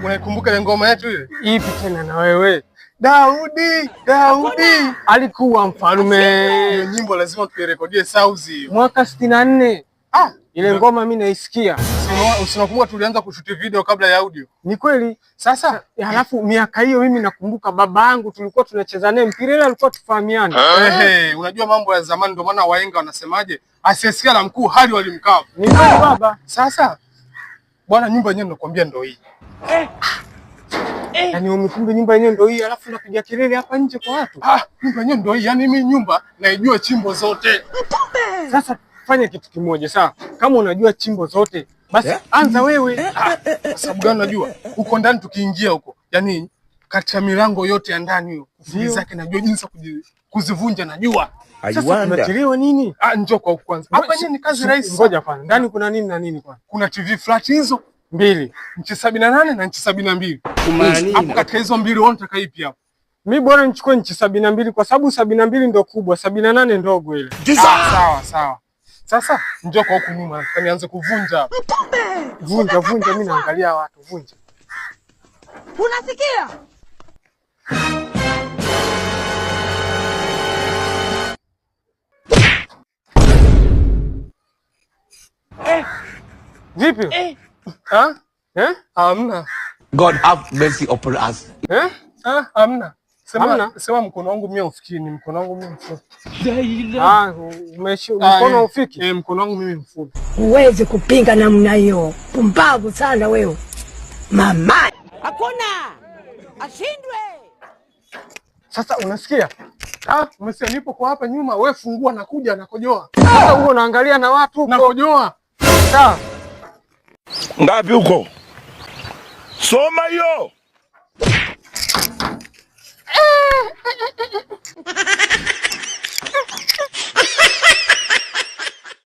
Unaikumbuka ile ngoma yetu ile? Ipi tena na wewe? Daudi alikuwa mfalme. Hiyo nyimbo lazima tuirekodie sauzi. Mwaka 64. Ile ngoma mimi naisikia. Usinakumbuka tulianza kushuti video kabla ya audio? Ni kweli. Sasa halafu miaka hiyo mimi nakumbuka baba yangu tulikuwa tunacheza naye mpira, ile alikuwa tufahamiana. Unajua mambo ya zamani, ndio maana wahenga wanasemaje, asiyesikia la mkuu hali walimkao. Ni kweli baba. Sasa bwana, nyumba yenyewe ninakwambia ndio hii. Yaani umekumbe nyumba yenyewe ndio hii, alafu napiga kelele hapa nje kwa watu. Nyumba yenyewe ndio hii. Yaani mimi nyumba naijua chimbo zote. Sasa fanya kitu kimoja, sawa? Kama unajua chimbo zote, basi anza wewe. Kwa sababu gani? Unajua huko ndani tukiingia huko, yaani kati ya milango yote ya ndani hiyo, kufuli zake najua, jinsi kuzivunja najua. Sasa tunachelewa nini? Njoo kwa huko kwanza. Hapa ni kazi rahisi. Ngoja kwanza. Ndani kuna nini na nini kwanza? Kuna TV flat hizo mbili, inchi 78 na inchi 72. Hapo katika hizo mbili wewe unataka ipi hapo? Mimi bora nichukue inchi 72 kwa sababu 72 ndio kubwa, 78 ndogo ile. Sawa. Sasa njoo kwa huku nyuma, nianze kuvunja hapa. Vunja, mimi naangalia watu, vunja. Unasikia? Vipi? Hamna. God have mercy upon us. Hamna. Sema mkono wangu mimi ufikii, ni mkono wangu mimi mfupi. Mkono ufiki? Mkono wangu mimi mfupi. Huwezi kupinga namna hiyo. Pumbavu sana wewe. Mama. Hakuna. Ashindwe. Sasa unasikia? Umesikia nipo kwa hapa nyuma, wewe fungua, nakuja nakojoa. Sasa huo unaangalia na watu huko. Nakojoa. Ngapi huko? Soma hiyo.